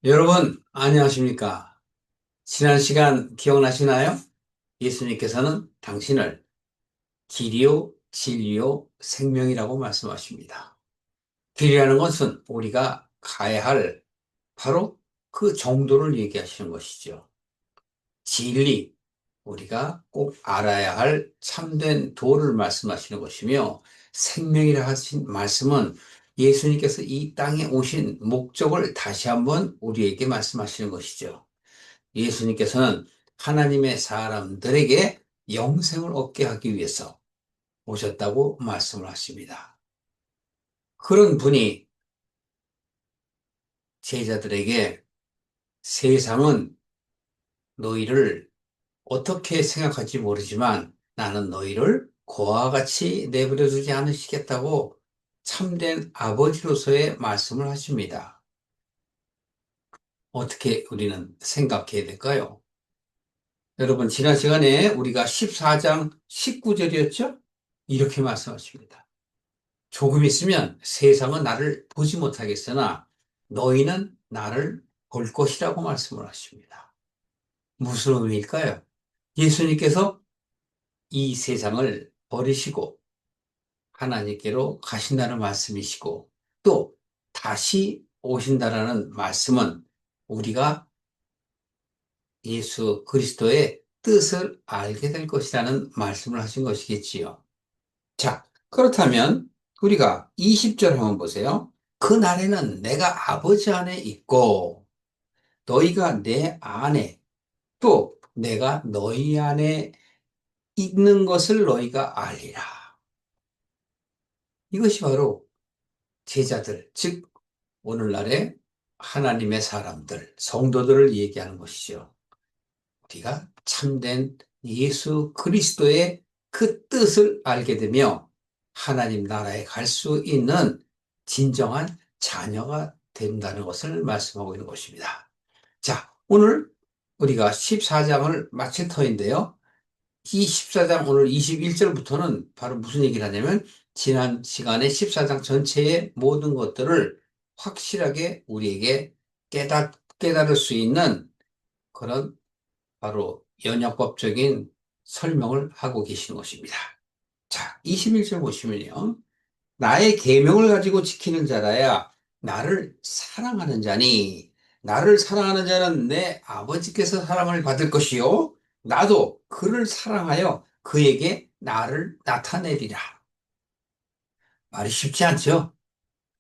여러분, 안녕하십니까? 지난 시간 기억나시나요? 예수님께서는 당신을 길이요, 진리요, 생명이라고 말씀하십니다. 길이라는 것은 우리가 가야 할 바로 그 정도를 얘기하시는 것이죠. 진리, 우리가 꼭 알아야 할 참된 도를 말씀하시는 것이며, 생명이라 하신 말씀은 예수님께서 이 땅에 오신 목적을 다시 한번 우리에게 말씀하시는 것이죠. 예수님께서는 하나님의 사람들에게 영생을 얻게 하기 위해서 오셨다고 말씀을 하십니다. 그런 분이 제자들에게 세상은 너희를 어떻게 생각할지 모르지만 나는 너희를 고아와 같이 내버려 두지 않으시겠다고 참된 아버지로서의 말씀을 하십니다. 어떻게 우리는 생각해야 될까요? 여러분, 지난 시간에 우리가 14장 19절이었죠? 이렇게 말씀하십니다. 조금 있으면 세상은 나를 보지 못하겠으나 너희는 나를 볼 것이라고 말씀을 하십니다. 무슨 의미일까요? 예수님께서 이 세상을 버리시고 하나님께로 가신다는 말씀이시고 또 다시 오신다라는 말씀은 우리가 예수 그리스도의 뜻을 알게 될 것이라는 말씀을 하신 것이겠지요. 자, 그렇다면 우리가 20절 한번 보세요. 그 날에는 내가 아버지 안에 있고 너희가 내 안에 또 내가 너희 안에 있는 것을 너희가 알리라. 이것이 바로 제자들, 즉 오늘날의 하나님의 사람들, 성도들을 얘기하는 것이죠. 우리가 참된 예수 그리스도의 그 뜻을 알게 되며 하나님 나라에 갈 수 있는 진정한 자녀가 된다는 것을 말씀하고 있는 것입니다. 자, 오늘 우리가 14장을 마칠 터인데요. 이 14장 오늘 21절부터는 바로 무슨 얘기를 하냐면 지난 시간에 14장 전체의 모든 것들을 확실하게 우리에게 깨달을 수 있는 그런 바로 연역법적인 설명을 하고 계시는 것입니다. 자, 21절 보시면요. 나의 계명을 가지고 지키는 자라야 나를 사랑하는 자니 나를 사랑하는 자는 내 아버지께서 사랑을 받을 것이요 나도 그를 사랑하여 그에게 나를 나타내리라. 말이 쉽지 않죠?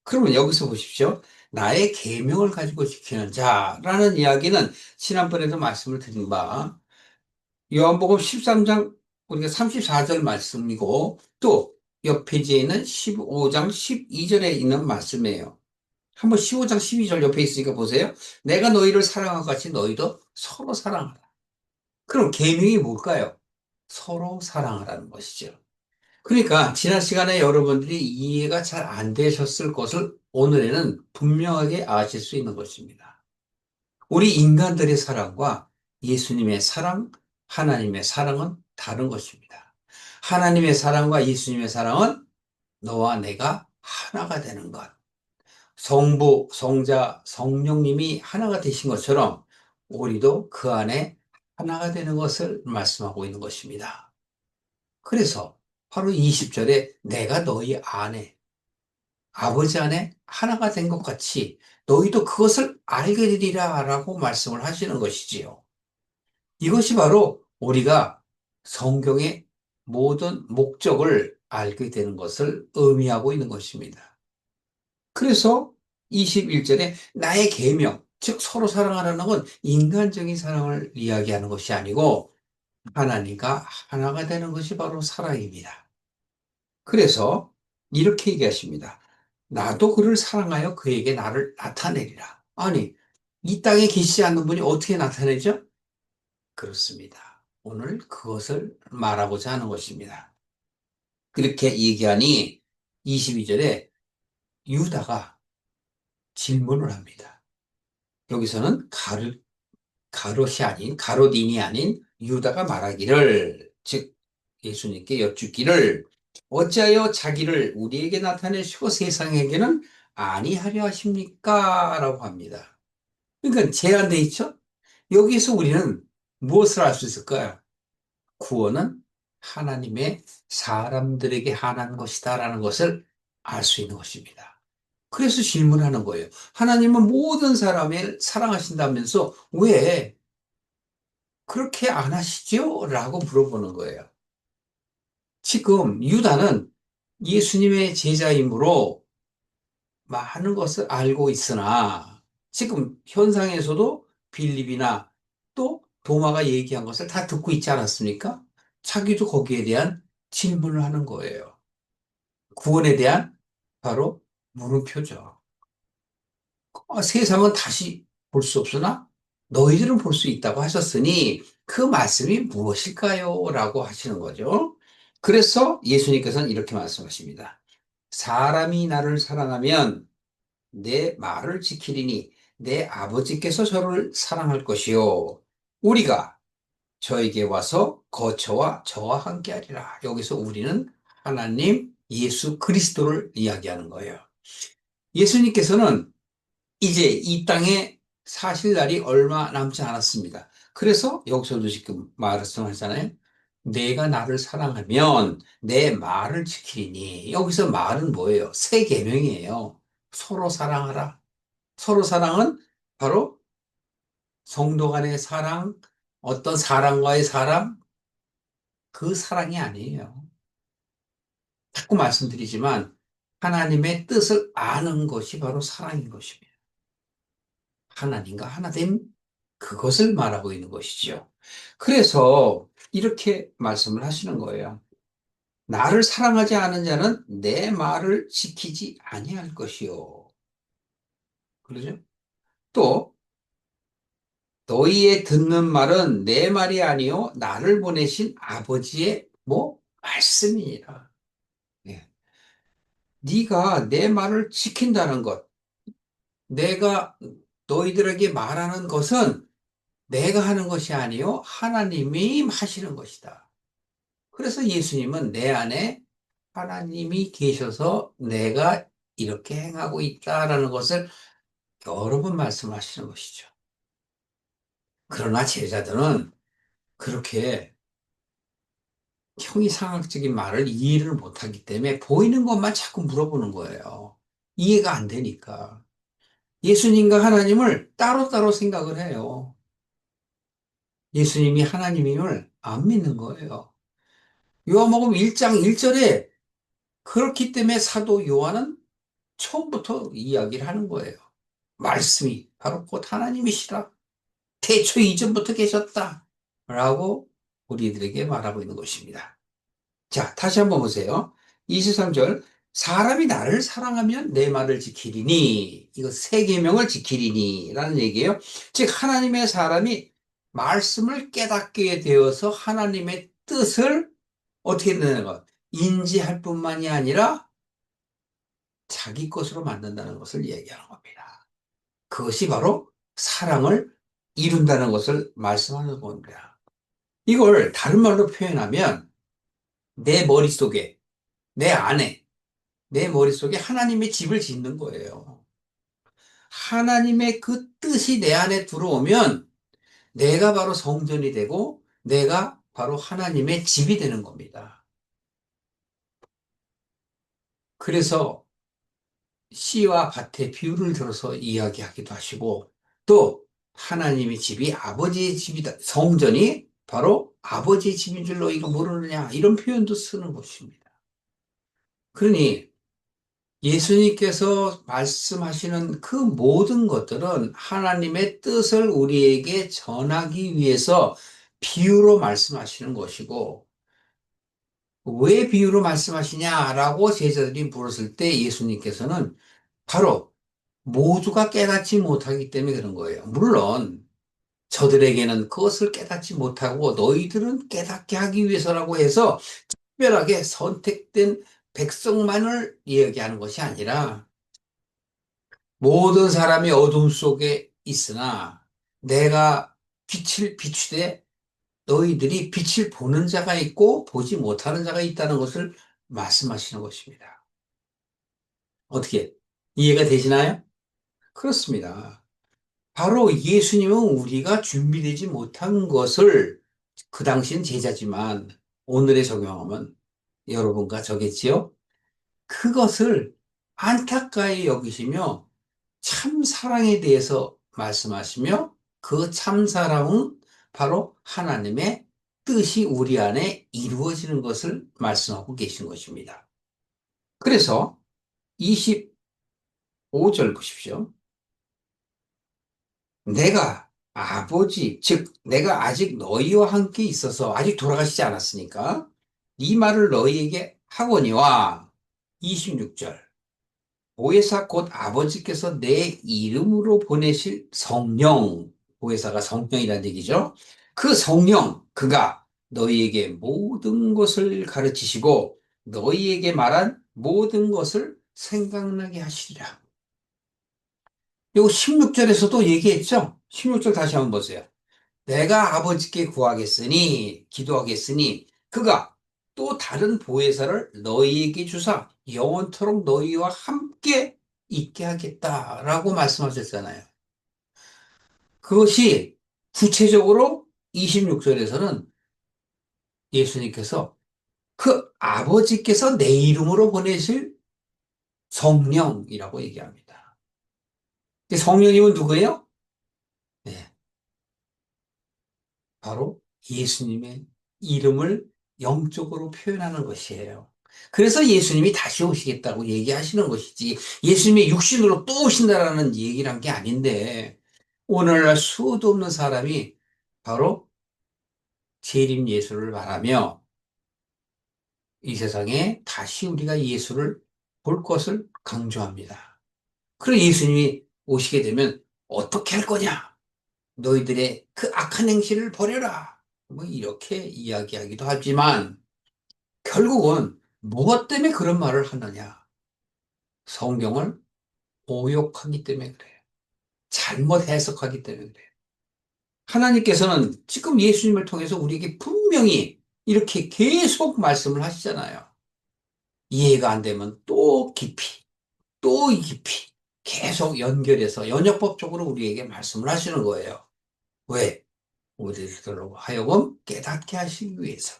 그러면 여기서 보십시오. 나의 계명을 가지고 지키는 자라는 이야기는 지난번에도 말씀을 드린 바 요한복음 13장 우리가 34절 말씀이고 또 옆 페이지에 있는 15장 12절에 있는 말씀이에요. 한번 15장 12절 옆에 있으니까 보세요. 내가 너희를 사랑한 것 같이 너희도 서로 사랑하라. 그럼 계명이 뭘까요? 서로 사랑하라는 것이죠. 그러니까 지난 시간에 여러분들이 이해가 잘 안 되셨을 것을 오늘에는 분명하게 아실 수 있는 것입니다. 우리 인간들의 사랑과 예수님의 사랑, 하나님의 사랑은 다른 것입니다. 하나님의 사랑과 예수님의 사랑은 너와 내가 하나가 되는 것. 성부, 성자, 성령님이 하나가 되신 것처럼 우리도 그 안에 하나가 되는 것을 말씀하고 있는 것입니다. 그래서 바로 20절에 내가 너희 안에, 아버지 안에 하나가 된 것 같이 너희도 그것을 알게 되리라 라고 말씀을 하시는 것이지요. 이것이 바로 우리가 성경의 모든 목적을 알게 되는 것을 의미하고 있는 것입니다. 그래서 21절에 나의 계명, 즉 서로 사랑하라는 건 인간적인 사랑을 이야기하는 것이 아니고 하나님과 하나가 되는 것이 바로 사랑입니다. 그래서 이렇게 얘기하십니다. 나도 그를 사랑하여 그에게 나를 나타내리라. 아니, 이 땅에 계시지 않는 분이 어떻게 나타내죠? 그렇습니다. 오늘 그것을 말하고자 하는 것입니다. 그렇게 얘기하니 22절에 유다가 질문을 합니다. 여기서는 가롯이 아닌, 가롯인이 아닌 유다가 말하기를, 즉, 예수님께 여쭙기를, 어찌하여 자기를 우리에게 나타내시고 세상에게는 아니하려 하십니까? 라고 합니다. 그러니까 제한돼 있죠? 여기서 우리는 무엇을 알 수 있을까요? 구원은 하나님의 사람들에게 한한 것이다라는 것을 알 수 있는 것입니다. 그래서 질문하는 거예요. 하나님은 모든 사람을 사랑하신다면서 왜 그렇게 안 하시죠? 라고 물어보는 거예요. 지금 유다는 예수님의 제자이므로 많은 것을 알고 있으나 지금 현상에서도 빌립이나 또 도마가 얘기한 것을 다 듣고 있지 않았습니까? 자기도 거기에 대한 질문을 하는 거예요. 구원에 대한 바로 물음표죠. 세상은 다시 볼 수 없으나 너희들은 볼 수 있다고 하셨으니 그 말씀이 무엇일까요? 라고 하시는 거죠. 그래서 예수님께서는 이렇게 말씀하십니다. 사람이 나를 사랑하면 내 말을 지키리니 내 아버지께서 저를 사랑할 것이요. 우리가 저에게 와서 거처와 저와 함께하리라. 여기서 우리는 하나님 예수 그리스도를 이야기하는 거예요. 예수님께서는 이제 이 땅에 사실 날이 얼마 남지 않았습니다. 그래서 여기서도 지금 말씀하잖아요. 내가 나를 사랑하면 내 말을 지키리니. 여기서 말은 뭐예요? 새 계명이에요. 서로 사랑하라. 서로 사랑은 바로 성도 간의 사랑, 어떤 사람과의 사랑, 그 사랑이 아니에요. 자꾸 말씀드리지만 하나님의 뜻을 아는 것이 바로 사랑인 것입니다. 하나님과 하나됨, 그것을 말하고 있는 것이죠. 그래서 이렇게 말씀을 하시는 거예요. 나를 사랑하지 않은 자는 내 말을 지키지 아니할 것이요. 그러죠? 또 너희의 듣는 말은 내 말이 아니요 나를 보내신 아버지의 말씀이니라. 예. 네가 내 말을 지킨다는 것, 내가 너희들에게 말하는 것은 내가 하는 것이 아니요 하나님이 하시는 것이다. 그래서 예수님은 내 안에 하나님이 계셔서 내가 이렇게 행하고 있다라는 것을 여러 번 말씀하시는 것이죠. 그러나 제자들은 그렇게 형이상학적인 말을 이해를 못하기 때문에 보이는 것만 자꾸 물어보는 거예요. 이해가 안 되니까. 예수님과 하나님을 따로따로 생각을 해요. 예수님이 하나님임을 안 믿는 거예요. 요한복음 1장 1절에 그렇기 때문에 사도 요한은 처음부터 이야기를 하는 거예요. 말씀이 바로 곧 하나님이시라. 태초 이전부터 계셨다. 라고 우리들에게 말하고 있는 것입니다. 자, 다시 한번 보세요. 23절. 사람이 나를 사랑하면 내 말을 지키리니. 이거 세 계명을 지키리니. 라는 얘기예요. 즉, 하나님의 사람이 말씀을 깨닫게 되어서 하나님의 뜻을 어떻게 되는 것? 인지할 뿐만이 아니라 자기 것으로 만든다는 것을 얘기하는 겁니다. 그것이 바로 사랑을 이룬다는 것을 말씀하는 겁니다. 이걸 다른 말로 표현하면 내 머릿속에, 내 안에, 내 머릿속에 하나님의 집을 짓는 거예요. 하나님의 그 뜻이 내 안에 들어오면 내가 바로 성전이 되고 내가 바로 하나님의 집이 되는 겁니다. 그래서 씨와 밭의 비유를 들어서 이야기하기도 하시고 또 하나님의 집이 아버지의 집이다. 성전이 바로 아버지의 집인 줄 너희가 모르느냐 이런 표현도 쓰는 것입니다. 그러니 예수님께서 말씀하시는 그 모든 것들은 하나님의 뜻을 우리에게 전하기 위해서 비유로 말씀하시는 것이고 왜 비유로 말씀하시냐라고 제자들이 물었을 때 예수님께서는 바로 모두가 깨닫지 못하기 때문에 그런 거예요. 물론 저들에게는 그것을 깨닫지 못하고 너희들은 깨닫게 하기 위해서라고 해서 특별하게 선택된 백성만을 이야기하는 것이 아니라 모든 사람이 어둠 속에 있으나 내가 빛을 비추되 너희들이 빛을 보는 자가 있고 보지 못하는 자가 있다는 것을 말씀하시는 것입니다. 어떻게 이해가 되시나요? 그렇습니다. 바로 예수님은 우리가 준비되지 못한 것을 그 당시엔 제자지만 오늘의 적용하면 여러분과 저겠지요? 그것을 안타까이 여기시며 참 사랑에 대해서 말씀하시며 그 참 사랑은 바로 하나님의 뜻이 우리 안에 이루어지는 것을 말씀하고 계신 것입니다. 그래서 25절 보십시오. 내가 아버지, 즉 내가 아직 너희와 함께 있어서 아직 돌아가시지 않았으니까 이 말을 너희에게 하거니와 26절 보혜사 곧 아버지께서 내 이름으로 보내실 성령, 보혜사가 성령이라는 얘기죠. 그 성령, 그가 너희에게 모든 것을 가르치시고 너희에게 말한 모든 것을 생각나게 하시리라. 요 16절에서도 얘기했죠. 16절 다시 한번 보세요. 내가 아버지께 구하겠으니, 기도하겠으니, 그가 또 다른 보혜사를 너희에게 주사 영원토록 너희와 함께 있게 하겠다라고 말씀하셨잖아요. 그것이 구체적으로 26절에서는 예수님께서 그 아버지께서 내 이름으로 보내실 성령이라고 얘기합니다. 성령님은 누구예요? 네, 바로 예수님의 이름을 영적으로 표현하는 것이에요. 그래서 예수님이 다시 오시겠다고 얘기하시는 것이지 예수님이 육신으로 또 오신다라는 얘기를 한 게 아닌데 오늘날 수도 없는 사람이 바로 재림 예수를 말하며 이 세상에 다시 우리가 예수를 볼 것을 강조합니다. 그리고 예수님이 오시게 되면 어떻게 할 거냐? 너희들의 그 악한 행실을 버려라. 뭐 이렇게 이야기하기도 하지만 결국은 무엇 때문에 그런 말을 하느냐? 성경을 오욕하기 때문에 그래요. 잘못 해석하기 때문에 그래요. 하나님께서는 지금 예수님을 통해서 우리에게 분명히 이렇게 계속 말씀을 하시잖아요. 이해가 안 되면 또 깊이, 또 깊이 계속 연결해서 연역법적으로 우리에게 말씀을 하시는 거예요. 왜? 우리들로 하여금 깨닫게 하시기 위해서.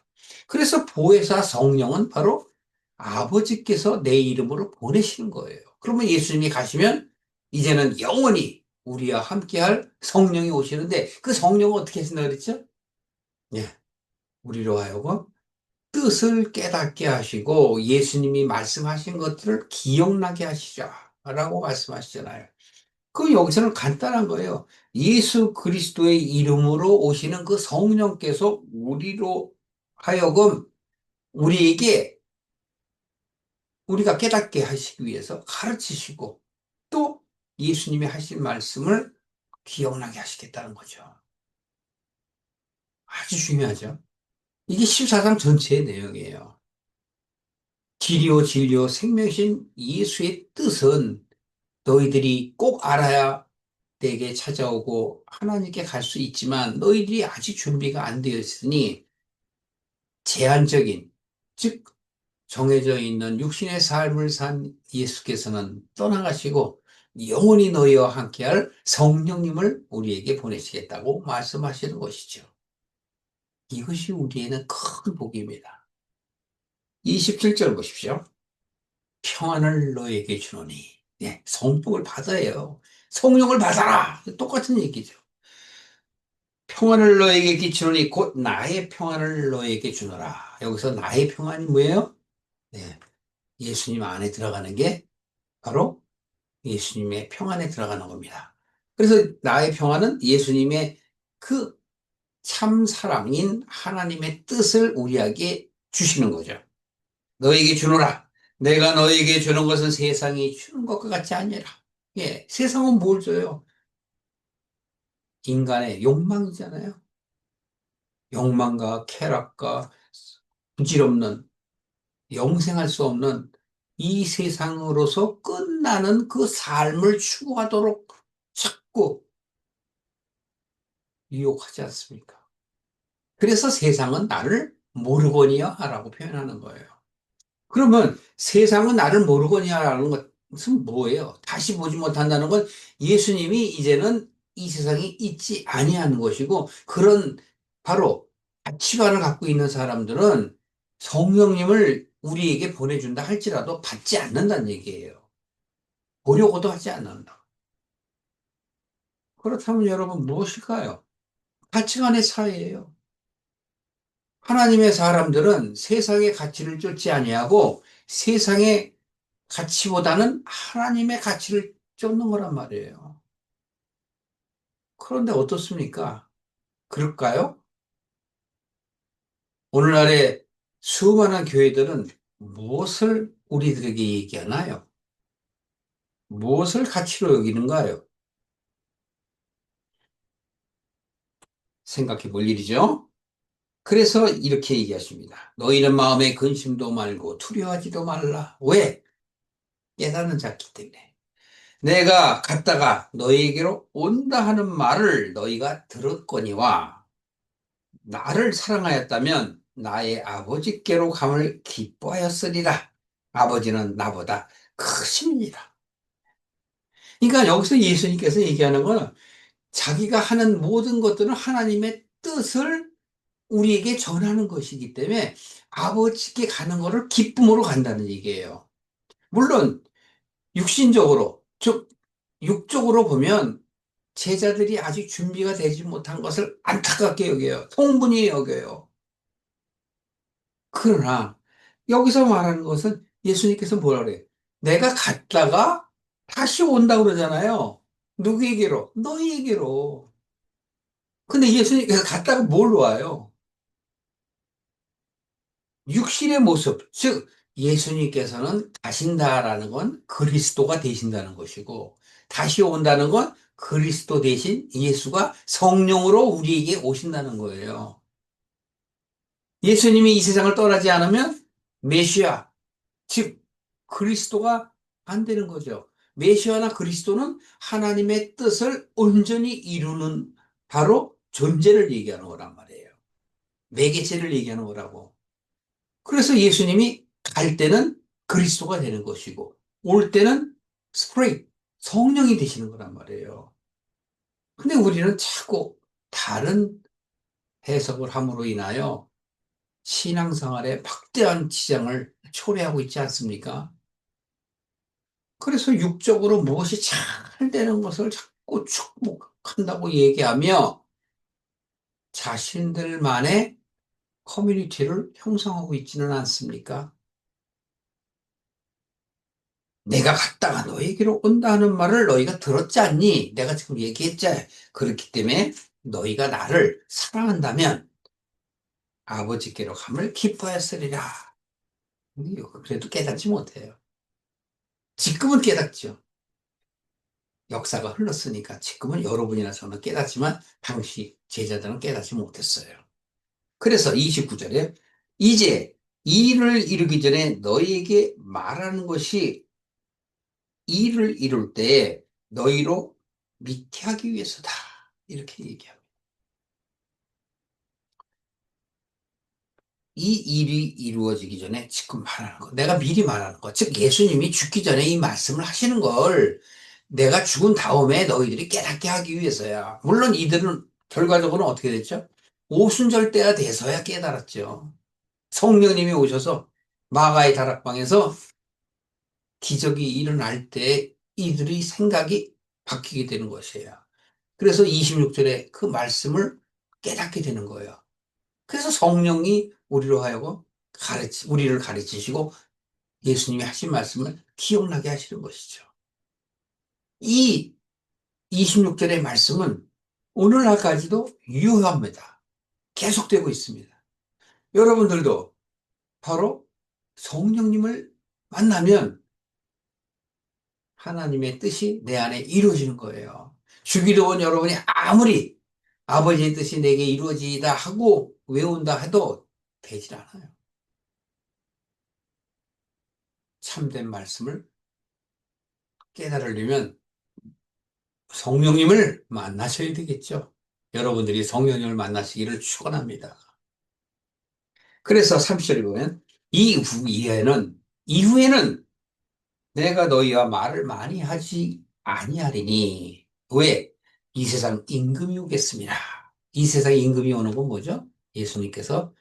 그래서 보혜사 성령은 바로 아버지께서 내 이름으로 보내시는 거예요. 그러면 예수님이 가시면 이제는 영원히 우리와 함께할 성령이 오시는데 그 성령은 어떻게 하신다 그랬죠? 예, 우리로 하여금 뜻을 깨닫게 하시고 예수님이 말씀하신 것들을 기억나게 하시자라고 말씀하시잖아요. 그 여기서는 간단한 거예요. 예수 그리스도의 이름으로 오시는 그 성령께서 우리로 하여금 우리에게 우리가 깨닫게 하시기 위해서 가르치시고 또 예수님이 하신 말씀을 기억나게 하시겠다는 거죠. 아주 중요하죠. 이게 14장 전체의 내용이에요. 길이요 진리요 생명이신 예수의 뜻은 너희들이 꼭 알아야 내게 찾아오고 하나님께 갈 수 있지만 너희들이 아직 준비가 안 되어 있으니 제한적인, 즉 정해져 있는 육신의 삶을 산 예수께서는 떠나가시고 영원히 너희와 함께할 성령님을 우리에게 보내시겠다고 말씀하시는 것이죠. 이것이 우리에는 큰 복입니다. 27절 보십시오. 평안을 너에게 주노니. 네, 성복을 받아요. 성령을 받아라. 똑같은 얘기죠. 평안을 너에게 끼치노니 곧 나의 평안을 너에게 주노라. 여기서 나의 평안이 뭐예요? 네, 예수님 안에 들어가는 게 바로 예수님의 평안에 들어가는 겁니다. 그래서 나의 평안은 예수님의 그 참 사랑인 하나님의 뜻을 우리에게 주시는 거죠. 너에게 주노라. 내가 너에게 주는 것은 세상이 주는 것과 같지 아니라. 예, 세상은 뭘 줘요? 인간의 욕망이잖아요. 욕망과 쾌락과 부질없는 영생할 수 없는 이 세상으로서 끝나는 그 삶을 추구하도록 자꾸 유혹하지 않습니까? 그래서 세상은 나를 모르거니와 라고 표현하는 거예요. 그러면 세상은 나를 모르거니와 라는 것은 뭐예요? 다시 보지 못한다는 건 예수님이 이제는 이 세상에 있지 아니하는 것이고, 그런 바로 가치관을 갖고 있는 사람들은 성령님을 우리에게 보내준다 할지라도 받지 않는다는 얘기예요. 보려고도 하지 않는다. 그렇다면 여러분 무엇일까요? 가치관의 차이예요. 하나님의 사람들은 세상의 가치를 쫓지 아니하고 세상의 가치보다는 하나님의 가치를 쫓는 거란 말이에요. 그런데 어떻습니까? 그럴까요? 오늘날의 수많은 교회들은 무엇을 우리들에게 얘기하나요? 무엇을 가치로 여기는가요? 생각해 볼 일이죠. 그래서 이렇게 얘기하십니다. 너희는 마음에 근심도 말고 두려워하지도 말라. 왜? 깨닫는 자기 때문에. 내가 갔다가 너희에게로 온다 하는 말을 너희가 들었거니와 나를 사랑하였다면 나의 아버지께로 감을 기뻐하였으리라. 아버지는 나보다 크십니다. 그러니까 여기서 예수님께서 얘기하는 건 자기가 하는 모든 것들은 하나님의 뜻을 우리에게 전하는 것이기 때문에 아버지께 가는 것을 기쁨으로 간다는 얘기예요. 물론 육신적으로, 즉 육적으로 보면 제자들이 아직 준비가 되지 못한 것을 안타깝게 여겨요. 통분히 여겨요. 그러나 여기서 말하는 것은 예수님께서 뭐라 그래요? 내가 갔다가 다시 온다고 그러잖아요. 누구에게로? 너희에게로. 근데 예수님께서 갔다가 뭘 와요? 육신의 모습, 즉 예수님께서는 가신다라는 건 그리스도가 되신다는 것이고 다시 온다는 건 그리스도 대신 예수가 성령으로 우리에게 오신다는 거예요. 예수님이 이 세상을 떠나지 않으면 메시아, 즉 그리스도가 안 되는 거죠. 메시아나 그리스도는 하나님의 뜻을 온전히 이루는 바로 존재를 얘기하는 거란 말이에요. 매개체를 얘기하는 거라고. 그래서 예수님이 갈 때는 그리스도가 되는 것이고 올 때는 스프링, 성령이 되시는 거란 말이에요. 근데 우리는 자꾸 다른 해석을 함으로 인하여 신앙생활에 막대한 지장을 초래하고 있지 않습니까? 그래서 육적으로 무엇이 잘 되는 것을 자꾸 축복한다고 얘기하며 자신들만의 커뮤니티를 형성하고 있지는 않습니까? 내가 갔다가 너에게로 온다는 말을 너희가 들었지 않니? 내가 지금 얘기했지. 그렇기 때문에 너희가 나를 사랑한다면 아버지께로 감을 기뻐했으리라. 그래도 깨닫지 못해요. 지금은 깨닫죠. 역사가 흘렀으니까 지금은 여러분이나 저는 깨닫지만 당시 제자들은 깨닫지 못했어요. 그래서 29절에 이제 이 일을 이루기 전에 너희에게 말하는 것이 이 일을 이룰 때 너희로 믿게 하기 위해서다. 이렇게 얘기합니다. 이 일이 이루어지기 전에 지금 말하는 거, 내가 미리 말하는 거, 즉 예수님이 죽기 전에 이 말씀을 하시는 걸 내가 죽은 다음에 너희들이 깨닫게 하기 위해서야. 물론 이들은 결과적으로는 어떻게 됐죠? 오순절 때가 돼서야 깨달았죠. 성령님이 오셔서 마가의 다락방에서 기적이 일어날 때 이들의 생각이 바뀌게 되는 것이에요. 그래서 26절에 그 말씀을 깨닫게 되는 거예요. 그래서 성령이 우리로 하여금 우리를 가르치시고 예수님이 하신 말씀을 기억나게 하시는 것이죠. 이 26절의 말씀은 오늘날까지도 유효합니다. 계속되고 있습니다. 여러분들도 바로 성령님을 만나면 하나님의 뜻이 내 안에 이루어지는 거예요. 주기도 온 여러분이 아무리 아버지의 뜻이 내게 이루어지다 하고 외운다 해도 되질 않아요. 참된 말씀을 깨달으려면 성령님을 만나셔야 되겠죠. 여러분들이 성령님을 만나시기를 축원합니다. 그래서 30절에 보면 이후에는 내가 너희와 말을 많이 하지 아니하리니 왜? 이 세상 임금이 오겠습니다. 이 세상 임금이 오는 건 뭐죠? 예수님께서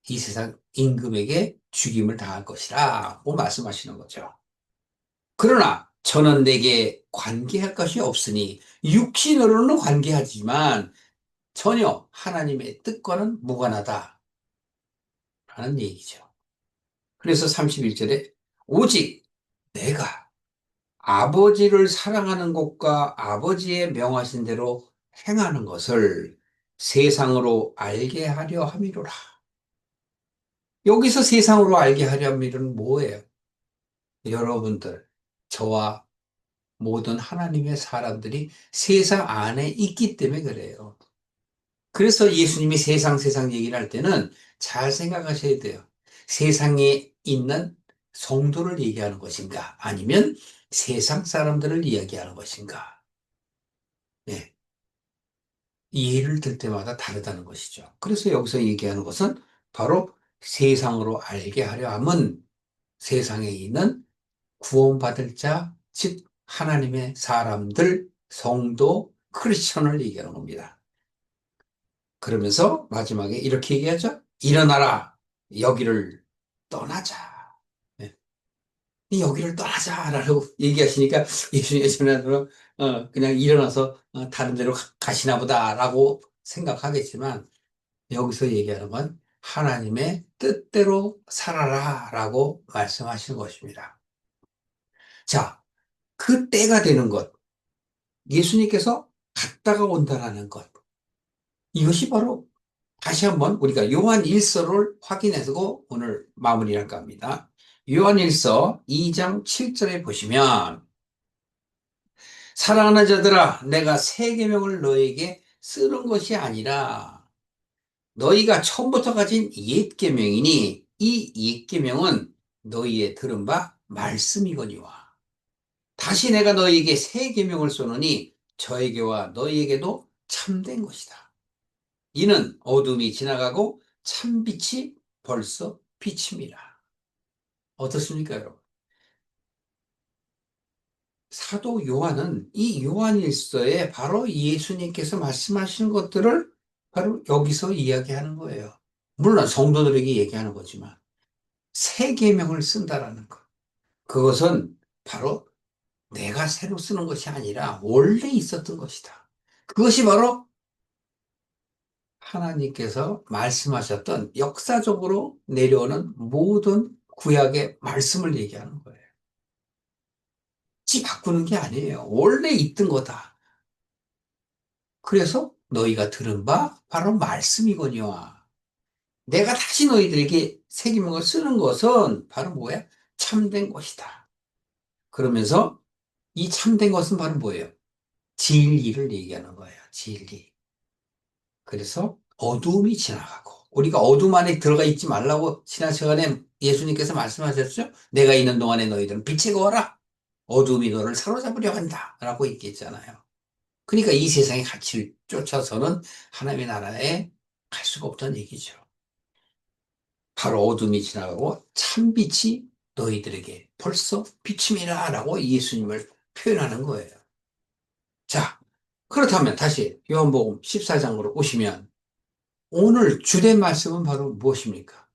이 세상 임금에게 죽임을 당할 것이라고 말씀하시는 거죠. 그러나 저는 내게 관계할 것이 없으니 육신으로는 관계하지만 전혀 하나님의 뜻과는 무관하다라는 얘기죠. 그래서 31절에 오직 내가 아버지를 사랑하는 것과 아버지의 명하신 대로 행하는 것을 세상으로 알게 하려 함이로라. 여기서 세상으로 알게 하려 함이로는 뭐예요? 여러분들, 저와 모든 하나님의 사람들이 세상 안에 있기 때문에 그래요. 그래서 예수님이 세상 얘기를 할 때는 잘 생각하셔야 돼요. 세상에 있는 성도를 얘기하는 것인가? 아니면 세상 사람들을 이야기하는 것인가? 네. 이해를 들 때마다 다르다는 것이죠. 그래서 여기서 얘기하는 것은 바로 세상으로 알게 하려 함은 세상에 있는 구원받을 자, 즉 하나님의 사람들, 성도, 크리스천을 얘기하는 겁니다. 그러면서 마지막에 이렇게 얘기하죠. 일어나라. 여기를 떠나자. 네. 이 여기를 떠나자라고 얘기하시니까 예수님은 그냥 일어나서 다른 데로 가시나 보다라고 생각하겠지만 여기서 얘기하는 건 하나님의 뜻대로 살아라라고 말씀하시는 것입니다. 자, 그 때가 되는 것, 예수님께서 갔다가 온다라는 것, 이것이 바로 다시 한번 우리가 요한 1서를 확인해서 오늘 마무리할까 합니다. 요한 1서 2장 7절에 보시면 사랑하는 자들아 내가 새 계명을 너에게 쓰는 것이 아니라 너희가 처음부터 가진 옛 계명이니 이 옛 계명은 너희의 들은 바 말씀이거니와 다시 내가 너희에게 새 계명을 쏘노니 저에게와 너희에게도 참된 것이다. 이는 어둠이 지나가고 참빛이 벌써 비칩니다. 어떻습니까, 여러분? 사도 요한은 이 요한일서에 바로 예수님께서 말씀하신 것들을 바로 여기서 이야기하는 거예요. 물론 성도들에게 얘기하는 거지만 새 계명을 쓴다라는 것. 그것은 바로 내가 새로 쓰는 것이 아니라 원래 있었던 것이다. 그것이 바로 하나님께서 말씀하셨던 역사적으로 내려오는 모든 구약의 말씀을 얘기하는 거예요. 지 바꾸는 게 아니에요. 원래 있던 거다. 그래서 너희가 들은 바 바로 말씀이거니와. 내가 다시 너희들에게 새기명을 쓰는 것은 바로 뭐야? 참된 것이다. 그러면서 이 참된 것은 바로 뭐예요? 진리를 얘기하는 거예요. 진리. 그래서 어두움이 지나가고 우리가 어둠 안에 들어가 있지 말라고 지난 시간에 예수님께서 말씀하셨죠? 내가 있는 동안에 너희들은 빛에 거하라. 어둠이 너를 사로잡으려 한다. 라고 얘기했잖아요. 그러니까 이 세상의 가치를 쫓아서는 하나님의 나라에 갈 수가 없다는 얘기죠. 바로 어둠이 지나가고 참빛이 너희들에게 벌써 비침이라 라고 예수님을 표현하는 거예요. 자, 그렇다면 다시 요한복음 14장으로 오시면 오늘 주된 말씀은 바로 무엇입니까?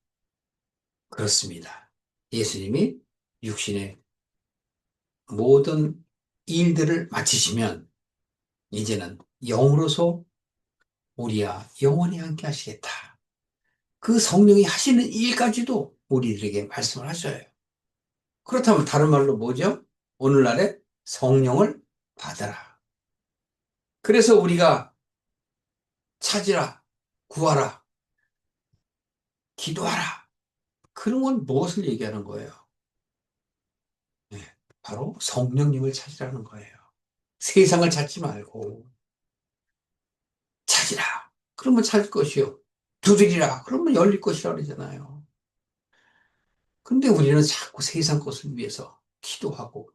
그렇습니다. 예수님이 육신의 모든 일들을 마치시면 이제는 영으로서 우리와 영원히 함께 하시겠다. 그 성령이 하시는 일까지도 우리들에게 말씀을 하셔요. 그렇다면 다른 말로 뭐죠? 오늘날에 성령을 받아라. 그래서 우리가 찾으라, 구하라, 기도하라. 그런 건 무엇을 얘기하는 거예요? 네, 바로 성령님을 찾으라는 거예요. 세상을 찾지 말고 찾으라. 그러면 찾을 것이요. 두드리라. 그러면 열릴 것이라 그러잖아요. 근데 우리는 자꾸 세상 것을 위해서 기도하고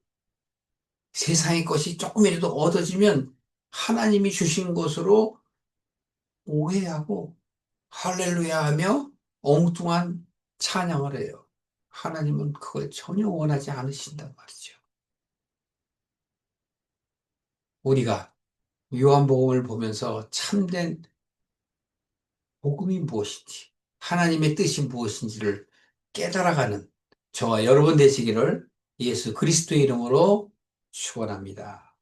세상의 것이 조금이라도 얻어지면 하나님이 주신 것으로 오해하고 할렐루야 하며 엉뚱한 찬양을 해요. 하나님은 그걸 전혀 원하지 않으신단 말이죠. 우리가 요한복음을 보면서 참된 복음이 무엇인지, 하나님의 뜻이 무엇인지를 깨달아가는 저와 여러분 되시기를 예수 그리스도의 이름으로 축원합니다.